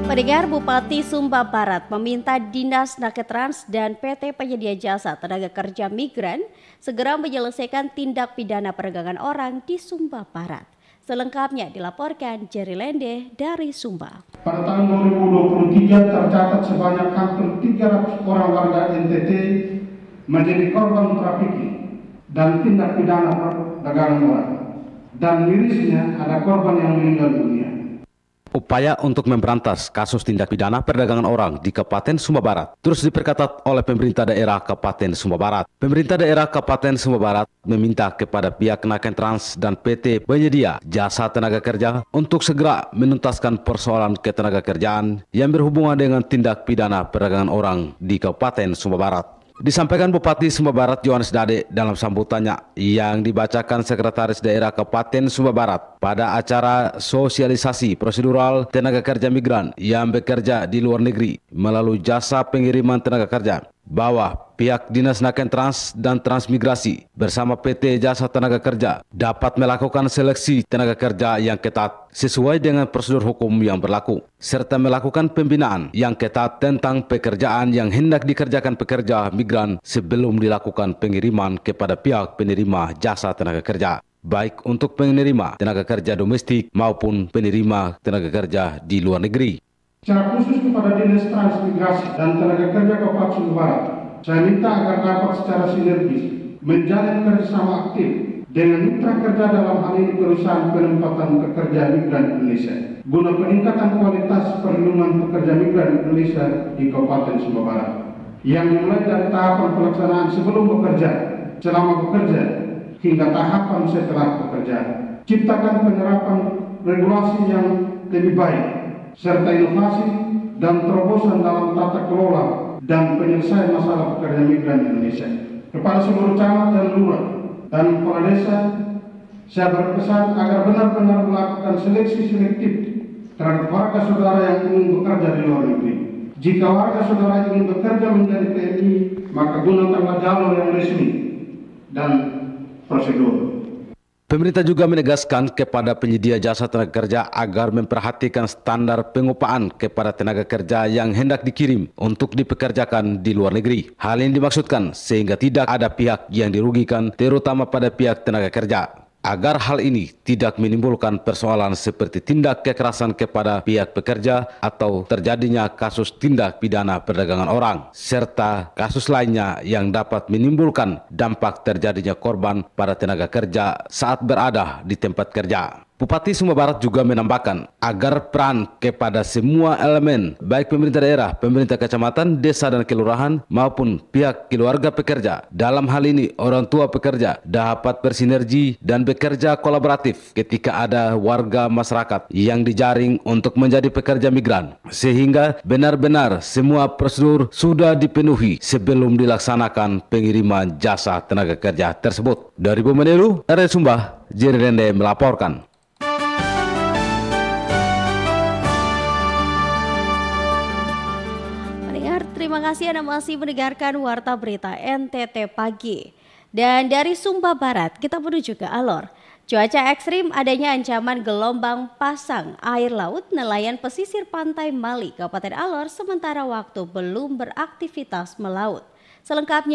Pendengar, Bupati Sumba Barat meminta Dinas Naketrans dan PT Penyedia Jasa Tenaga Kerja Migran segera menyelesaikan tindak pidana perdagangan orang di Sumba Barat. Selengkapnya dilaporkan Jerry Lende dari Sumba. Pada tahun 2023 tercatat sebanyak hampir 300 orang warga NTT menjadi korban trafficking dan tindak pidana perdagangan orang. Dan mirisnya ada korban yang meninggal dunia. Upaya untuk memberantas kasus tindak pidana perdagangan orang di Kabupaten Sumba Barat terus diperketat oleh pemerintah daerah Kabupaten Sumba Barat. Pemerintah daerah Kabupaten Sumba Barat meminta kepada pihak Naketrans dan PT Penyedia Jasa Tenaga Kerja untuk segera menuntaskan persoalan ketenagakerjaan yang berhubungan dengan tindak pidana perdagangan orang di Kabupaten Sumba Barat. Disampaikan Bupati Sumba Barat Yohanes Dade dalam sambutannya yang dibacakan Sekretaris Daerah Kabupaten Sumba Barat pada acara sosialisasi prosedural tenaga kerja migran yang bekerja di luar negeri melalui jasa pengiriman tenaga kerja, bahwa pihak Dinas Naketrans dan Transmigrasi bersama PT Jasa Tenaga Kerja dapat melakukan seleksi tenaga kerja yang ketat sesuai dengan prosedur hukum yang berlaku, serta melakukan pembinaan yang ketat tentang pekerjaan yang hendak dikerjakan pekerja migran sebelum dilakukan pengiriman kepada pihak penerima jasa tenaga kerja, baik untuk penerima tenaga kerja domestik maupun penerima tenaga kerja di luar negeri. Secara khusus kepada Dinas Transmigrasi dan Tenaga Kerja Kabupaten Sumba Barat, saya minta agar dapat secara sinergis menjalin kerjasama aktif dengan mitra kerja dalam hal ini perusahaan penempatan pekerja migran Indonesia guna peningkatan kualitas perlindungan pekerja migran Indonesia di Kabupaten Sumba Barat, yang dimulai dari tahapan pelaksanaan sebelum bekerja, selama bekerja, hingga tahapan setelah bekerja. Ciptakan penerapan regulasi yang lebih baik serta inovasi dan terobosan dalam tata kelola dan penyelesaian masalah pekerja migran Indonesia. Kepada seluruh camat dan lurah dan kepala desa, saya berpesan agar benar-benar melakukan seleksi selektif terhadap warga saudara yang ingin bekerja di luar negeri. Jika warga saudara ingin bekerja menjadi TNI, maka gunakanlah jalur yang resmi dan prosedur. Pemerintah juga menegaskan kepada penyedia jasa tenaga kerja agar memperhatikan standar pengupahan kepada tenaga kerja yang hendak dikirim untuk dipekerjakan di luar negeri. Hal ini dimaksudkan sehingga tidak ada pihak yang dirugikan, terutama pada pihak tenaga kerja, agar hal ini tidak menimbulkan persoalan seperti tindak kekerasan kepada pihak pekerja atau terjadinya kasus tindak pidana perdagangan orang, serta kasus lainnya yang dapat menimbulkan dampak terjadinya korban pada tenaga kerja saat berada di tempat kerja. Bupati Sumba Barat juga menambahkan agar peran kepada semua elemen, baik pemerintah daerah, pemerintah kecamatan, desa dan kelurahan maupun pihak keluarga pekerja, dalam hal ini orang tua pekerja, dapat bersinergi dan bekerja kolaboratif ketika ada warga masyarakat yang dijaring untuk menjadi pekerja migran, sehingga benar-benar semua prosedur sudah dipenuhi sebelum dilaksanakan pengiriman jasa tenaga kerja tersebut. Dari Bumenelu, dari Sumba, Jerry Lende melaporkan. Terima kasih Anda masih mendengarkan Warta Berita NTT Pagi. Dan dari Sumba Barat kita menuju ke Alor. Cuaca ekstrim, adanya ancaman gelombang pasang air laut, nelayan pesisir pantai Mali, Kabupaten Alor sementara waktu belum beraktivitas melaut. Selengkapnya